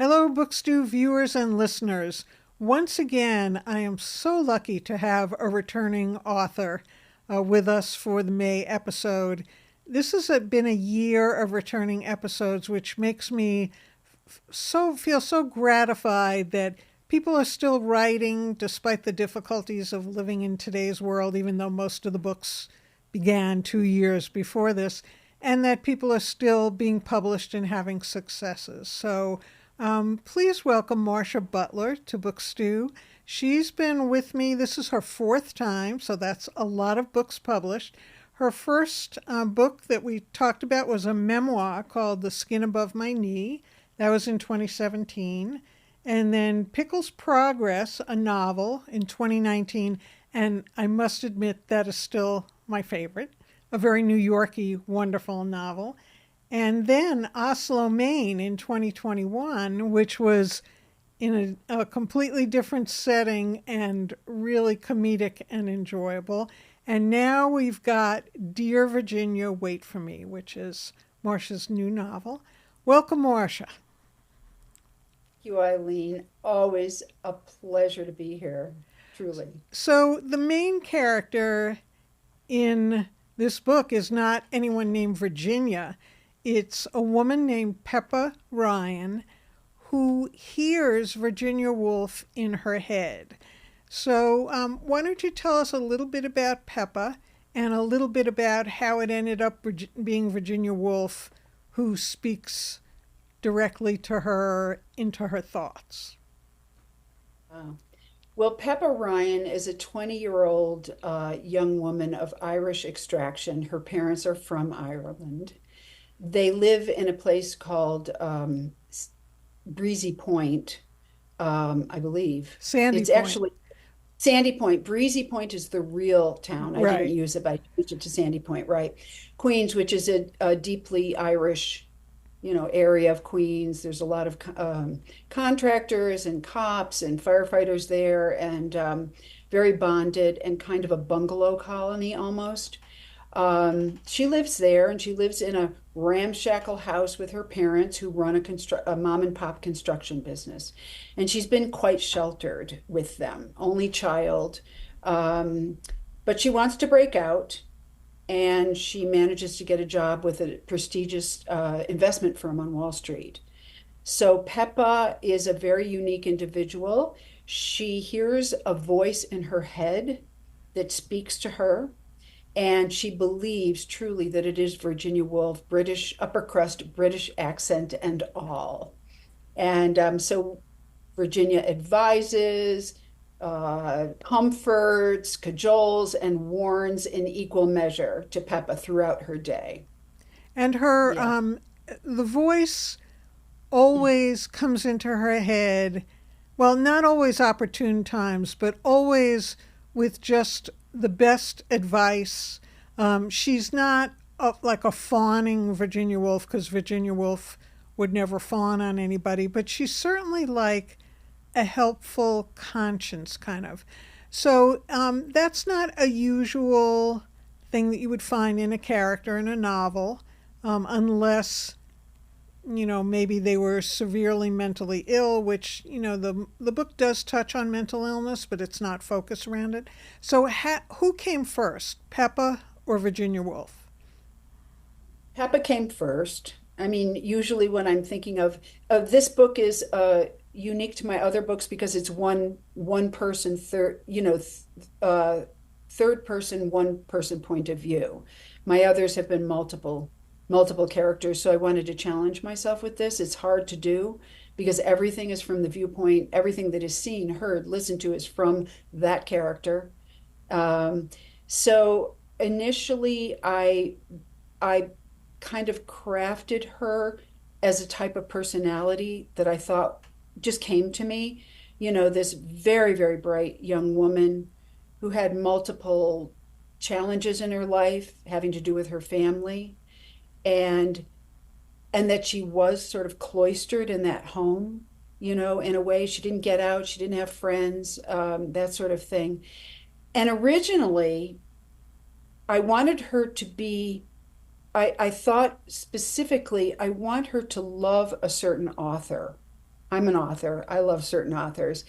Hello, Bookstew viewers and listeners. Once again, I am so lucky to have a returning author with us for the May episode. This has been a year of returning episodes, which makes me feel so gratified that people are still writing despite the difficulties of living in today's world, even though most of the books began 2 years before this, and that people are still being published and having successes. So please welcome Marcia Butler to Bookstew. She's been with me. This is her fourth time, so that's a lot of books published. Her first book that we talked about was a memoir called The Skin Above My Knee. That was in 2017. And then Pickle's Progress, a novel, in 2019. And I must admit that is still my favorite. A very New York-y, wonderful novel. And then Oslo, Maine in 2021, which was in a completely different setting and really comedic and enjoyable. And now we've got Dear Virginia, Wait for Me, which is Marcia's new novel. Welcome, Marcia. Thank you, Eileen. Always a pleasure to be here, truly. So the main character in this book is not anyone named Virginia. It's a woman named Peppa Ryan who hears Virginia Woolf in her head. So why don't you tell us a little bit about Peppa and a little bit about how it ended up being Virginia Woolf who speaks directly to her into her thoughts. Wow. Well, Peppa Ryan is a 20-year-old young woman of Irish extraction. Her parents are from Ireland. They live in a place called Breezy Point, I believe. Sandy It's Point. actually Sandy Point. Breezy Point is the real town. I didn't Right. use it, but I changed it to Sandy Point, right? Queens, which is a deeply Irish, area of Queens. There's a lot of contractors and cops and firefighters there, and very bonded and kind of a bungalow colony almost. She lives there, and she lives in a ramshackle house with her parents who run a mom and pop construction business. And she's been quite sheltered with them, only child. Um, but she wants to break out, and she manages to get a job with a prestigious investment firm on Wall Street. So Peppa is a very unique individual. She hears a voice in her head that speaks to her, and she believes truly that it is Virginia Woolf, British, upper crust, British accent and all. And so Virginia advises, comforts, cajoles, and warns in equal measure to Peppa throughout her day. And her Yeah. the voice always comes into her head. Well, not always opportune times, but always with just the best advice. She's not like a fawning Virginia Woolf, because Virginia Woolf would never fawn on anybody, but she's certainly like a helpful conscience kind of. So that's not a usual thing that you would find in a character in a novel, unless maybe they were severely mentally ill, which the book does touch on mental illness, but it's not focused around it. So who came first, Peppa or Virginia Woolf? Peppa came first. I mean, usually when I'm thinking of this book is unique to my other books because it's one person third person one person point of view. My others have been multiple characters, so I wanted to challenge myself with this. It's hard to do because everything is from the viewpoint, everything that is seen, heard, listened to is from that character. Um, so initially, I kind of crafted her as a type of personality that I thought just came to me. This very, very bright young woman who had multiple challenges in her life having to do with her family, and that she was sort of cloistered in that home, in a way. She didn't get out, she didn't have friends, that sort of thing. And originally, I wanted her to be, I thought specifically, I want her to love a certain author. I'm an author. I love certain authors.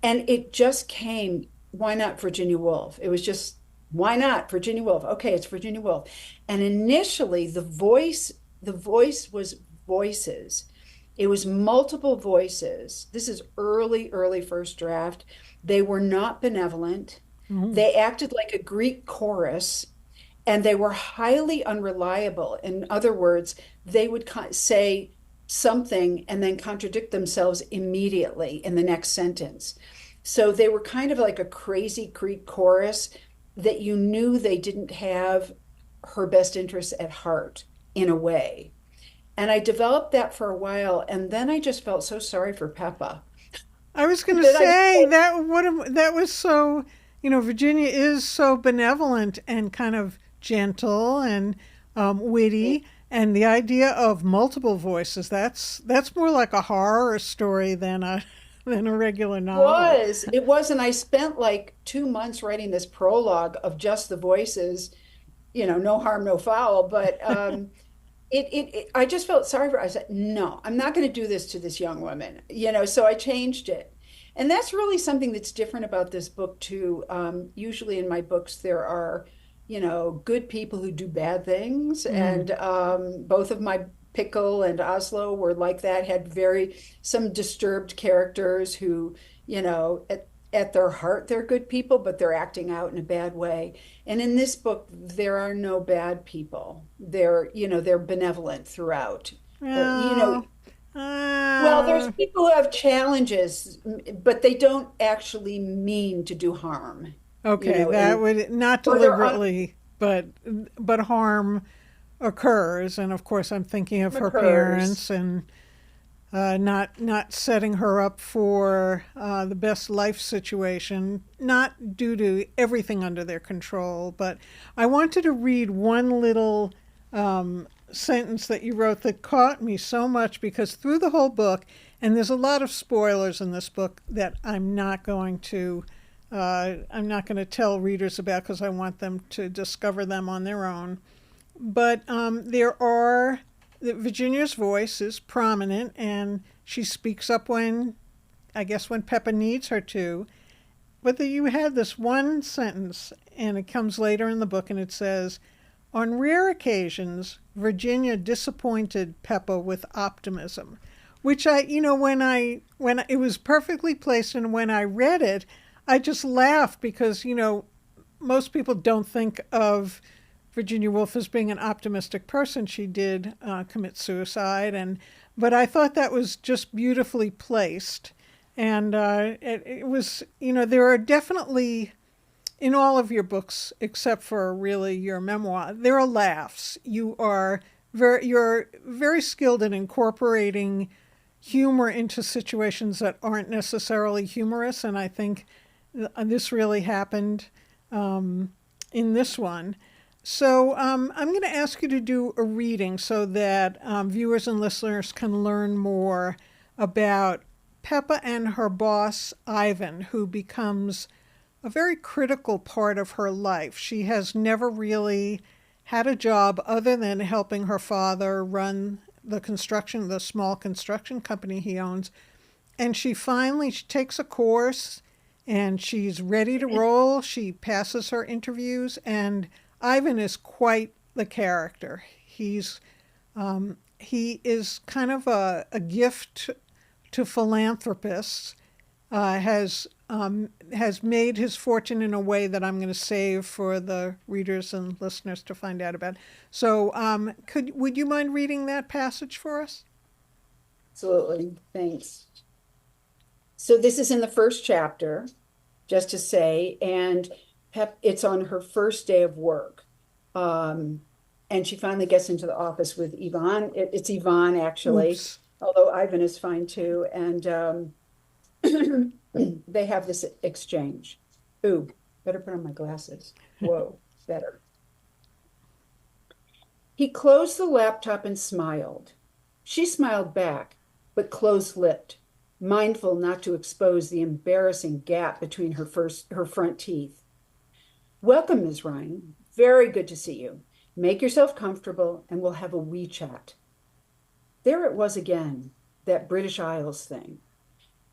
And it just came, why not Virginia Woolf? It was just, why not Virginia Woolf? Okay, it's Virginia Woolf. And initially the voice was voices. It was multiple voices. This is early first draft. They were not benevolent. Mhm. They acted like a Greek chorus, and they were highly unreliable. In other words, they would say something and then contradict themselves immediately in the next sentence. So they were kind of like a crazy Greek chorus that you knew they didn't have her best interests at heart in a way. And I developed that for a while, and then I just felt so sorry for Peppa I was going to that I say that that was so, Virginia is so benevolent and kind of gentle and witty, and the idea of multiple voices, that's more like a horror story than a than a regular novel. it was, and I spent like 2 months writing this prologue of just the voices, no harm, no foul. But I just felt sorry for her. I said, no, I'm not going to do this to this young woman, so I changed it. And that's really something that's different about this book too. Usually in my books, there are, good people who do bad things. Mm. And both of my Pickle and Oslo were like that, had some disturbed characters who, at their heart, they're good people, but they're acting out in a bad way. And in this book, there are no bad people. They're benevolent throughout. You know, Oh, well, there's uh, people who have challenges, but they don't actually mean to do harm, okay, that and would not or they're deliberately, but harm occurs, and of course, I'm thinking of her occurs. parents and not setting her up for the best life situation, not due to everything under their control. But I wanted to read one little sentence that you wrote that caught me so much because through the whole book, and there's a lot of spoilers in this book that I'm not going to tell readers about because I want them to discover them on their own. But Virginia's voice is prominent, and she speaks up I guess, when Peppa needs her to. But you had this one sentence, and it comes later in the book, and it says, on rare occasions, Virginia disappointed Peppa with optimism, which when it was perfectly placed, and when I read it, I just laughed because, most people don't think of Virginia Woolf as being an optimistic person. She did commit suicide, but I thought that was just beautifully placed. And it was, there are definitely in all of your books, except for really your memoir, there are laughs. You're very skilled in incorporating humor into situations that aren't necessarily humorous, and I think this really happened in this one. So I'm going to ask you to do a reading so that viewers and listeners can learn more about Peppa and her boss, Ivan, who becomes a very critical part of her life. She has never really had a job other than helping her father run the small construction company he owns. And she takes a course and she's ready to roll. She passes her interviews, and Ivan is quite the character. He is kind of a gift to philanthropists. Has made his fortune in a way that I'm going to save for the readers and listeners to find out about. So, would you mind reading that passage for us? Absolutely. Thanks. So this is in the first chapter, just to say, and it's on her first day of work. And she finally gets into the office with Yvonne. It's Yvonne, actually, Oops. although Ivan is fine too. And they have this exchange. Ooh, better put on my glasses. Whoa, better. He closed the laptop and smiled. She smiled back, but close-lipped, mindful not to expose the embarrassing gap between her front teeth. Welcome, Ms. Ryan. Very good to see you. Make yourself comfortable and we'll have a wee chat. There it was again. that British Isles thing.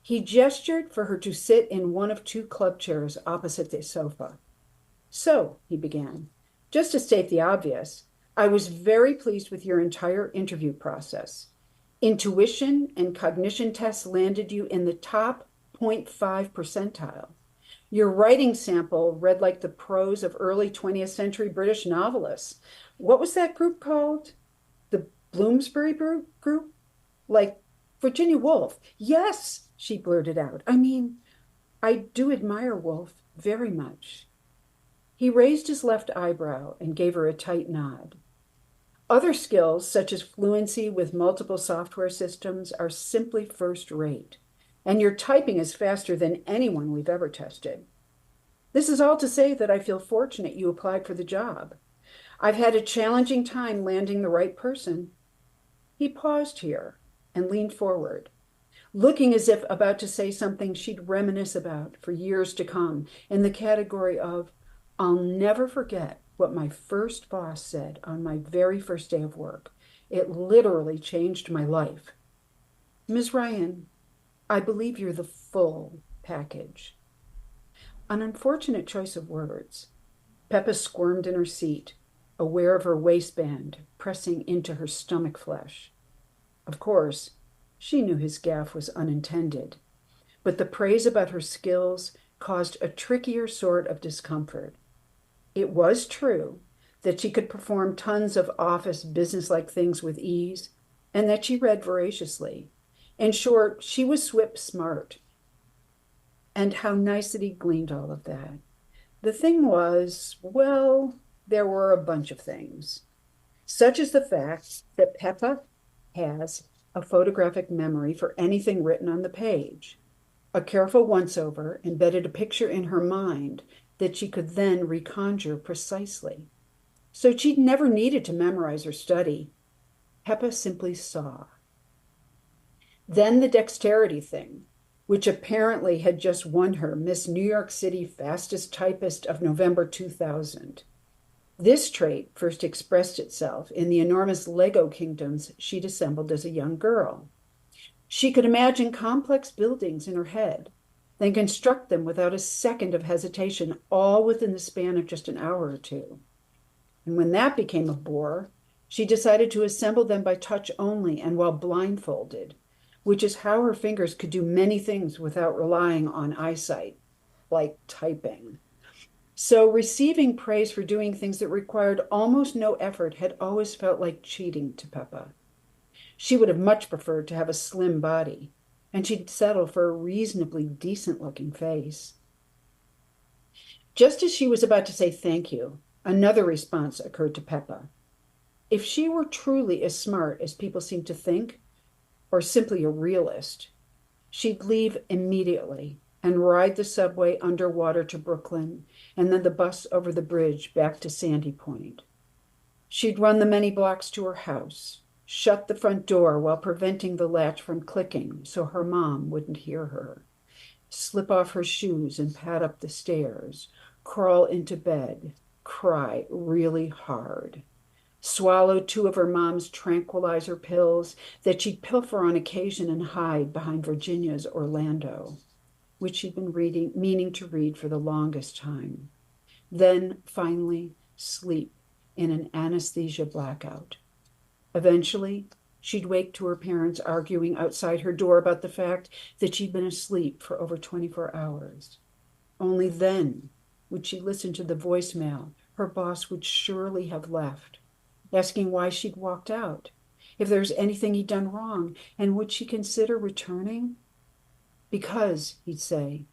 He gestured for her to sit in one of two club chairs opposite the sofa. So, he began, just to state the obvious, I was very pleased with your entire interview process. Intuition and cognition tests landed you in the top 0.5 percentile. Your writing sample read like the prose of early 20th century British novelists. What was that group called? The Bloomsbury group? Like Virginia Woolf. Yes, she blurted out. I mean, I do admire Woolf very much. He raised his left eyebrow and gave her a tight nod. Other skills, such as fluency with multiple software systems, are simply first rate. And your typing is faster than anyone we've ever tested. This is all to say that I feel fortunate you applied for the job. I've had a challenging time landing the right person. He paused here and leaned forward, looking as if about to say something she'd reminisce about for years to come, in the category of, I'll never forget what my first boss said on my very first day of work. It literally changed my life. Ms. Ryan, I believe you're the full package. An unfortunate choice of words. Peppa squirmed in her seat, aware of her waistband pressing into her stomach flesh. Of course, she knew his gaffe was unintended, but the praise about her skills caused a trickier sort of discomfort. It was true that she could perform tons of office business-like things with ease, and that she read voraciously. In short, she was SWIP smart. And how nicely gleaned all of that. The thing was, well, there were a bunch of things, such as the fact that Peppa has a photographic memory for anything written on the page. A careful once-over embedded a picture in her mind that she could then reconjure precisely. So she'd never needed to memorize or study. Peppa simply saw. Then the dexterity thing, which apparently had just won her Miss New York City Fastest Typist of November 2000. This trait first expressed itself in the enormous Lego kingdoms she'd assembled as a young girl. She could imagine complex buildings in her head, then construct them without a second of hesitation, all within the span of just an hour or two. And when that became a bore, she decided to assemble them by touch only and while blindfolded, which is how her fingers could do many things without relying on eyesight, like typing. So receiving praise for doing things that required almost no effort had always felt like cheating to Peppa. She would have much preferred to have a slim body, and she'd settle for a reasonably decent-looking face. Just as she was about to say thank you, another response occurred to Peppa. If she were truly as smart as people seem to think, or simply a realist, she'd leave immediately and ride the subway underwater to Brooklyn, and then the bus over the bridge back to Sandy Point. She'd run the many blocks to her house, shut the front door while preventing the latch from clicking so her mom wouldn't hear her, slip off her shoes and pad up the stairs, crawl into bed, cry really hard, swallow 2 of her mom's tranquilizer pills that she'd pilfer on occasion and hide behind Virginia's Orlando, which she'd been meaning to read for the longest time. Then, finally, sleep in an anesthesia blackout. Eventually, she'd wake to her parents arguing outside her door about the fact that she'd been asleep for over 24 hours. Only then would she listen to the voicemail her boss would surely have left, asking why she'd walked out, if there was anything he'd done wrong, and would she consider returning? Because, he'd say,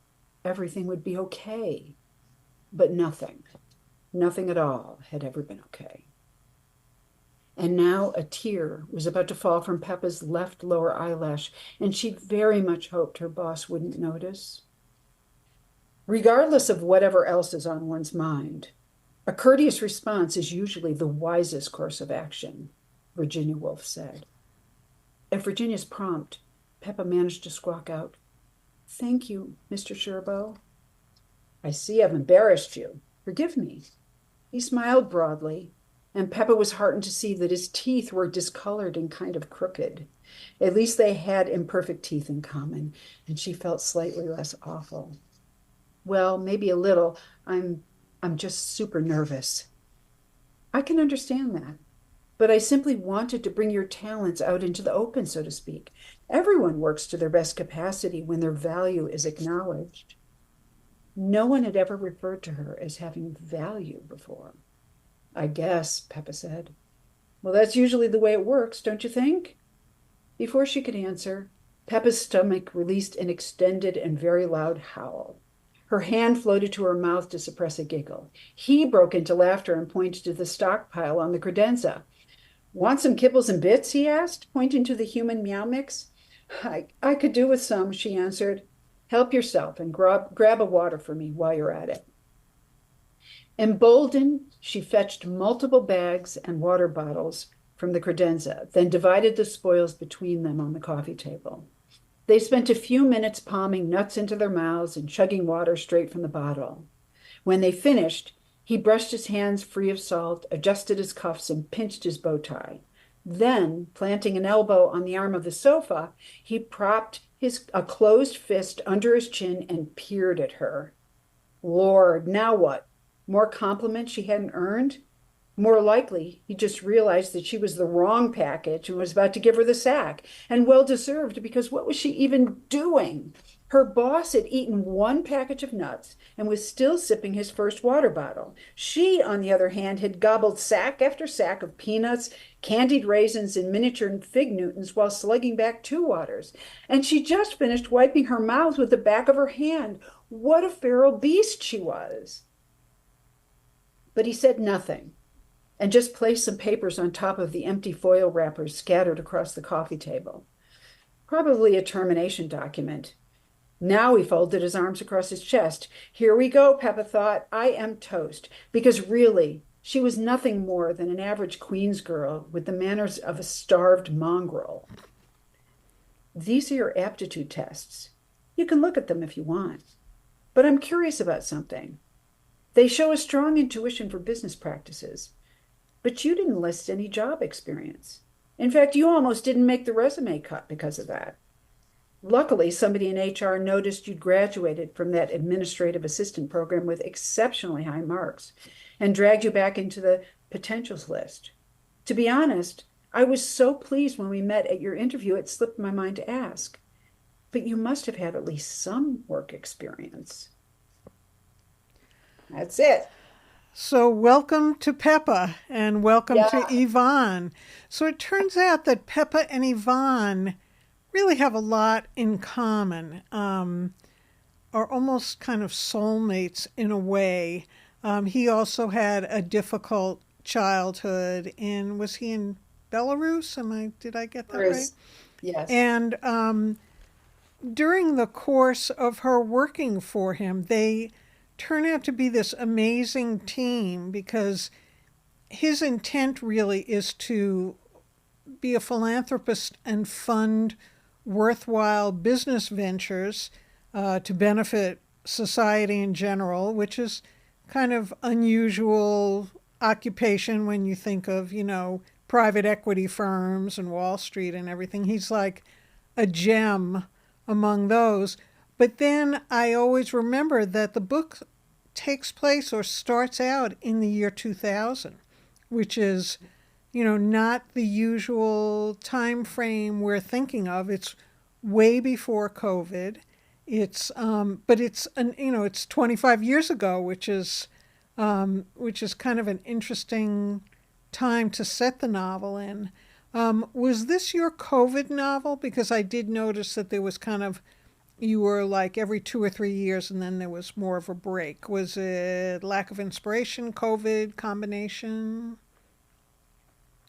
everything would be okay. But nothing at all had ever been okay. And now a tear was about to fall from Peppa's left lower eyelash, and she'd very much hoped her boss wouldn't notice. Regardless of whatever else is on one's mind, a courteous response is usually the wisest course of action, Virginia Woolf said. At Virginia's prompt, Peppa managed to squawk out, "Thank you, Mr. Sherbo." "I see I've embarrassed you. Forgive me." He smiled broadly and Peppa was heartened to see that his teeth were discolored and kind of crooked. At least they had imperfect teeth in common, and she felt slightly less awful. Well, maybe a little. I'm just super nervous. I can understand that, but I simply wanted to bring your talents out into the open, so to speak. Everyone works to their best capacity when their value is acknowledged. No one had ever referred to her as having value before. I guess, Peppa said. Well, that's usually the way it works, don't you think? Before she could answer, Peppa's stomach released an extended and very loud howl. Her hand floated to her mouth to suppress a giggle. He broke into laughter and pointed to the stockpile on the credenza. Want some kibbles and bits? He asked, pointing to the human meow mix. I could do with some, she answered. Help yourself and grab a water for me while you're at it. Emboldened, she fetched multiple bags and water bottles from the credenza, then divided the spoils between them on the coffee table. They spent a few minutes palming nuts into their mouths and chugging water straight from the bottle. When they finished, he brushed his hands free of salt, adjusted his cuffs, and pinched his bow tie. Then, planting an elbow on the arm of the sofa, he propped a closed fist under his chin and peered at her. Lord, now what? More compliments she hadn't earned? More likely, he just realized that she was the wrong package and was about to give her the sack, and well deserved, because what was she even doing? Her boss had eaten one package of nuts and was still sipping his first water bottle. She, on the other hand, had gobbled sack after sack of peanuts, candied raisins, and miniature fig Newtons while slugging back two waters. And she just finished wiping her mouth with the back of her hand. What a feral beast she was! But he said nothing, and just placed some papers on top of the empty foil wrappers scattered across the coffee table. Probably a termination document. Now he folded his arms across his chest. Here we go, Peppa thought. I am toast. Because really, she was nothing more than an average Queen's girl with the manners of a starved mongrel. These are your aptitude tests. You can look at them if you want. But I'm curious about something. They show a strong intuition for business practices. But you didn't list any job experience. In fact, you almost didn't make the resume cut because of that. Luckily, somebody in HR noticed you'd graduated from that administrative assistant program with exceptionally high marks and dragged you back into the potentials list. To be honest, I was so pleased when we met at your interview, it slipped my mind to ask. But you must have had at least some work experience. That's it. So welcome to Peppa and welcome Yeah. to Yvonne. So it turns out that Peppa and Yvonne really have a lot in common, are almost kind of soulmates in a way. He also had a difficult childhood was he in Belarus? Did I get that right? Yes. And during the course of her working for him, they turn out to be this amazing team because his intent really is to be a philanthropist and fund worthwhile business ventures to benefit society in general, which is kind of unusual occupation when you think of, private equity firms and Wall Street and everything. He's like a gem among those. But then I always remember that the book takes place or starts out in the year 2000, which is, not the usual time frame we're thinking of. It's way before COVID. But it's 25 years ago, which is kind of an interesting time to set the novel in. Was this your COVID novel? Because I did notice that there was you were like every 2 or 3 years and then there was more of a break. Was it lack of inspiration, COVID, combination?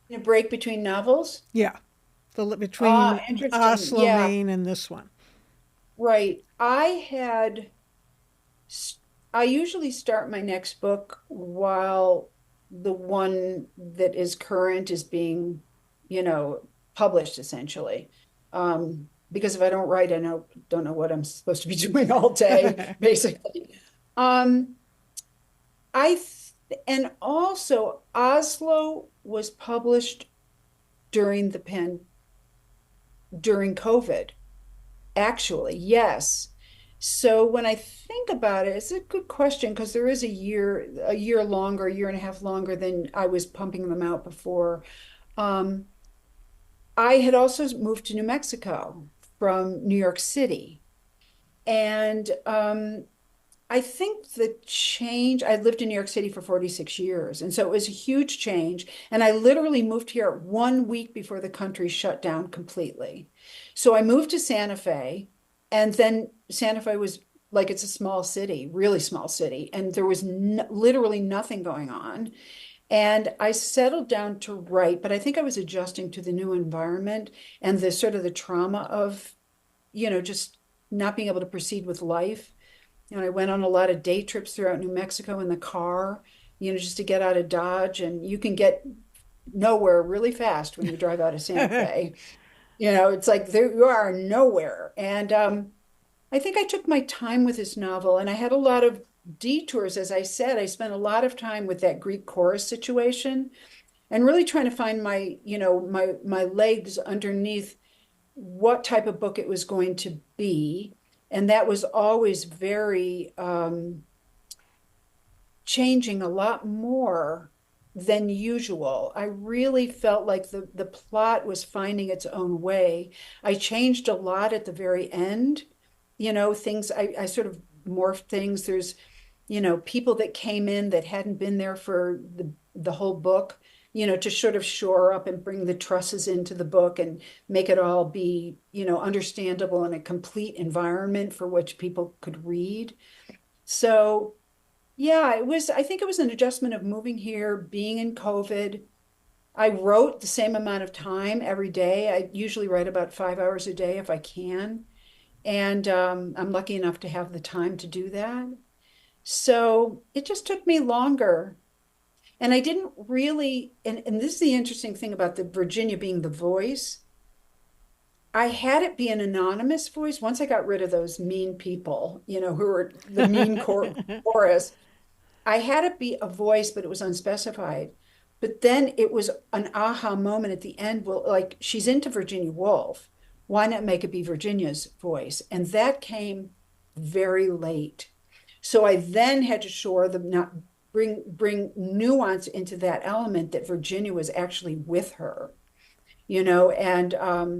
A break between novels? Yeah, between Interesting. Yeah, Maine and this one. right. I usually start my next book while the one that is current is being, published essentially. Because if I don't write, I don't know what I'm supposed to be doing all day, basically. I And also, Oslo was published during during COVID. Actually, yes. So when I think about it, it's a good question because there is a year longer, a year and a half longer than I was pumping them out before. Um, I had also moved to New Mexico from New York City. And I think the change, I lived in New York City for 46 years. And so it was a huge change. And I literally moved here 1 week before the country shut down completely. So I moved to Santa Fe. And then Santa Fe was like, it's a small city, really small city. And there was literally nothing going on. And I settled down to write, but I think I was adjusting to the new environment and the sort of the trauma of, just not being able to proceed with life. And I went on a lot of day trips throughout New Mexico in the car, just to get out of Dodge. And you can get nowhere really fast when you drive out of Santa Fe. It's like there you are nowhere. And I think I took my time with this novel, and I had a lot of detours. As I said, I spent a lot of time with that Greek chorus situation and really trying to find my legs underneath what type of book it was going to be. And that was always very changing a lot more than usual. I really felt like the plot was finding its own way. I changed a lot at the very end. Things I sort of morphed things. There's, people that came in that hadn't been there for the whole book, to sort of shore up and bring the trusses into the book and make it all be, understandable in a complete environment for which people could read. So yeah, I think it was an adjustment of moving here, being in COVID. I wrote the same amount of time every day. I usually write about 5 hours a day if I can. And I'm lucky enough to have the time to do that. So it just took me longer. And I didn't really, and this is the interesting thing about the Virginia being the voice. I had it be an anonymous voice once I got rid of those mean people, who were the mean chorus. I had it be a voice, but it was unspecified. But then it was an aha moment at the end. Well, like she's into Virginia Woolf. Why not make it be Virginia's voice? And that came very late. So I then had to shore the not bring nuance into that element that Virginia was actually with her, and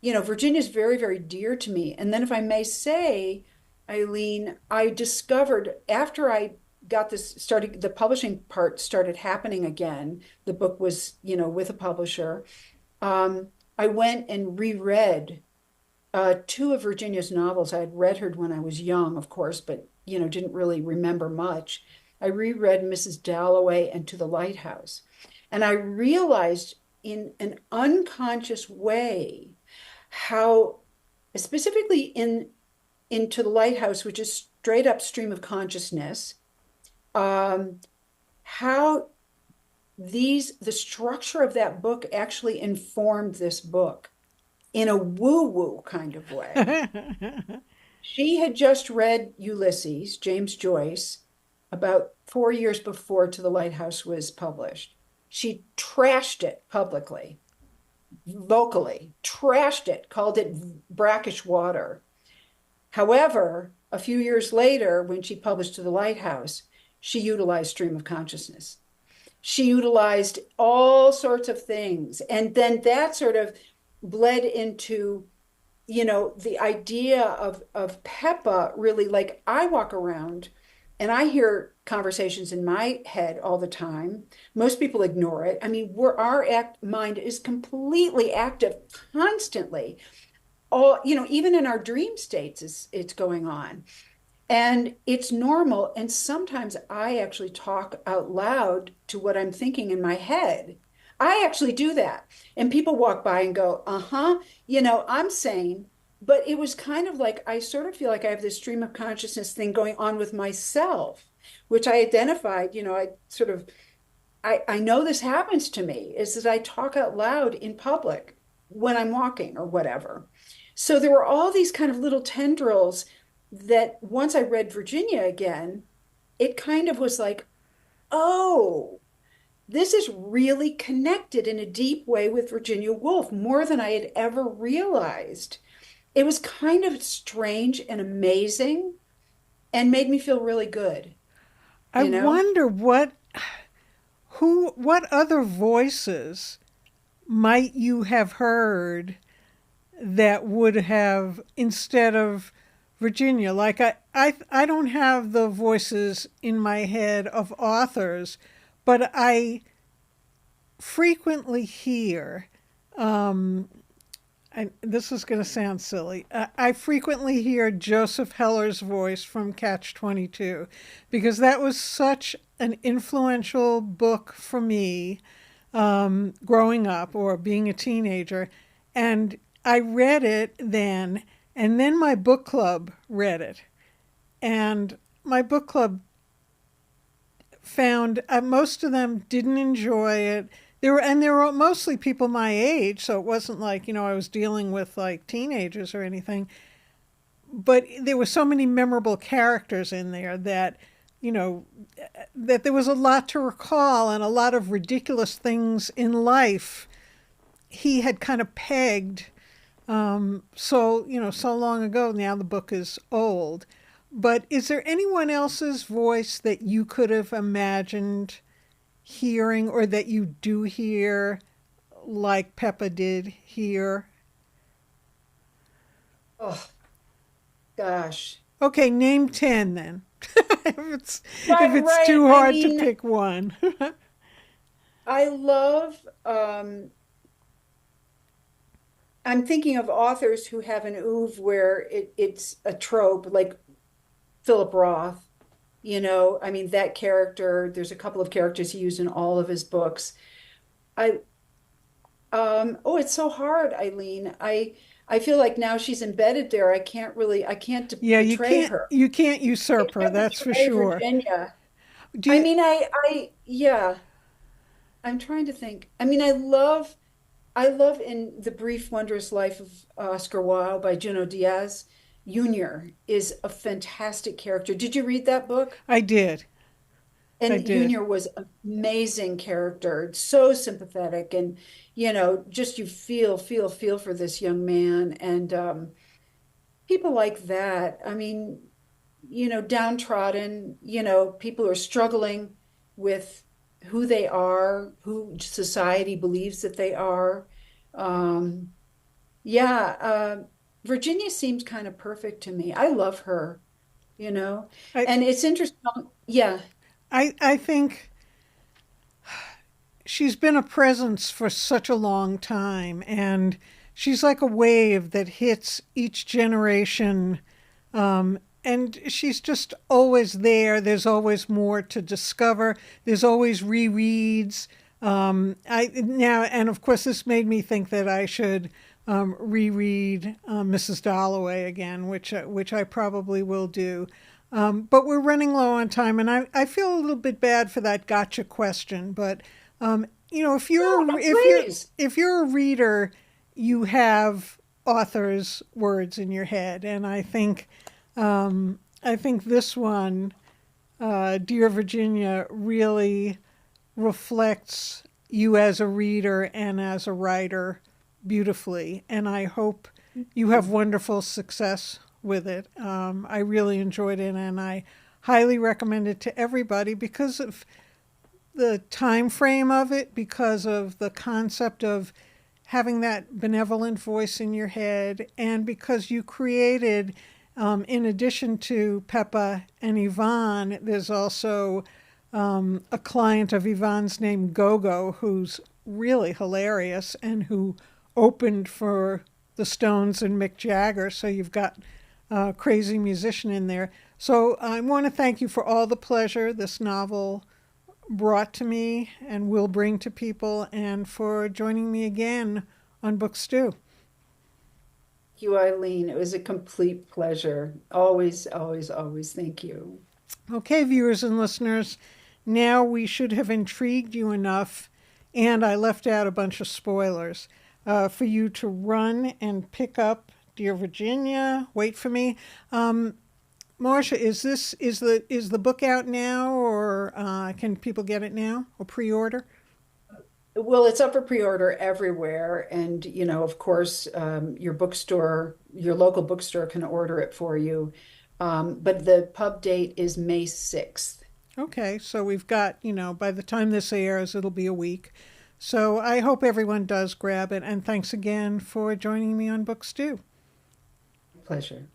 Virginia's very, very dear to me. And then if I may say, Eileen, I discovered after I got this started, the publishing part started happening again. The book was, with a publisher. I went and reread two of Virginia's novels. I had read her when I was young, of course, but didn't really remember much. I reread Mrs. Dalloway and To the Lighthouse, and I realized in an unconscious way how, specifically in To the Lighthouse, which is straight up stream of consciousness, how the structure of that book actually informed this book in a woo-woo kind of way. She had just read Ulysses, James Joyce, about 4 years before To the Lighthouse was published. She trashed it publicly, vocally, trashed it, called it brackish water. However, a few years later, when she published To the Lighthouse, she utilized stream of consciousness. She utilized all sorts of things. And then that sort of bled into, the idea of Peppa. Really, like, I walk around and I hear conversations in my head all the time. Most people ignore it. I mean, our mind is completely active constantly. All, even in our dream states, it's going on. And it's normal. And sometimes I actually talk out loud to what I'm thinking in my head. I actually do that. And people walk by and go, uh-huh, I'm saying, but it was kind of like, I sort of feel like I have this stream of consciousness thing going on with myself, which I identified, I know this happens to me, is that I talk out loud in public when I'm walking or whatever. So there were all these kind of little tendrils that once I read Virginia again, it kind of was like, oh, this is really connected in a deep way with Virginia Woolf, more than I had ever realized. It was kind of strange and amazing and made me feel really good, I you know? wonder what other voices might you have heard that would have, instead of Virginia, like I don't have the voices in my head of authors, but I frequently hear, this is going to sound silly. I frequently hear Joseph Heller's voice from Catch 22 because that was such an influential book for me growing up or being a teenager. And I read it then, and then my book club read it. And my book club found most of them didn't enjoy it. There were mostly people my age, so it wasn't like, I was dealing with like teenagers or anything. But there were so many memorable characters in there that, you know, that there was a lot to recall and a lot of ridiculous things in life he had kind of pegged so long ago. Now the book is old. But is there anyone else's voice that you could have imagined hearing or that you do hear like Peppa did hear? Oh, gosh. Okay, name 10 then. If Right, it's right. too I hard to mean, pick one. I love, I'm thinking of authors who have an oeuvre where it's a trope, like Philip Roth, I mean, that character, there's a couple of characters he used in all of his books. I, oh, it's so hard, Eileen. I feel like now she's embedded there. I can't Yeah, you betray can't her. you can't I usurp her, can't that's for betray sure. Virginia. Do I you mean, yeah, I'm trying to think. I mean, I love in The Brief Wondrous Life of Oscar Wilde by Junot Diaz. Junior is a fantastic character. Did you read that book? I did. I And did. Junior was an amazing character, so sympathetic, and just you feel for this young man, and people like that. I mean, downtrodden, people who are struggling with who they are, who society believes that they are. Um, yeah, Virginia seems kind of perfect to me. I love her, you know, I and it's interesting. Yeah. I think she's been a presence for such a long time, and she's like a wave that hits each generation. And she's just always there. There's always more to discover. There's always rereads. And of course, this made me think that I should reread Mrs. Dalloway again, which I probably will do. But we're running low on time, and I feel a little bit bad for that gotcha question. But if No, you're no, please. if you're a reader, you have authors' words in your head, and I think this one, Dear Virginia, really reflects you as a reader and as a writer beautifully. And I hope you have wonderful success with it. I really enjoyed it, and I highly recommend it to everybody because of the time frame of it, because of the concept of having that benevolent voice in your head, and because you created, in addition to Peppa and Yvonne, there's also a client of Yvonne's named Gogo, who's really hilarious and who opened for the Stones and Mick Jagger. So you've got a crazy musician in there. So I want to thank you for all the pleasure this novel brought to me and will bring to people, and for joining me again on Book Stew. Thank you, Eileen. It was a complete pleasure. Always, always, always. Thank you. Okay, viewers and listeners, now we should have intrigued you enough, and I left out a bunch of spoilers, for you to run and pick up Dear Virginia. Wait for me. Marcia, is the book out now, or can people get it now or pre-order? Well, it's up for pre-order everywhere, and of course, your local bookstore can order it for you. But the pub date is May 6th. Okay, so we've got, by the time this airs, it'll be a week. So I hope everyone does grab it, and thanks again for joining me on Book Stew. Pleasure.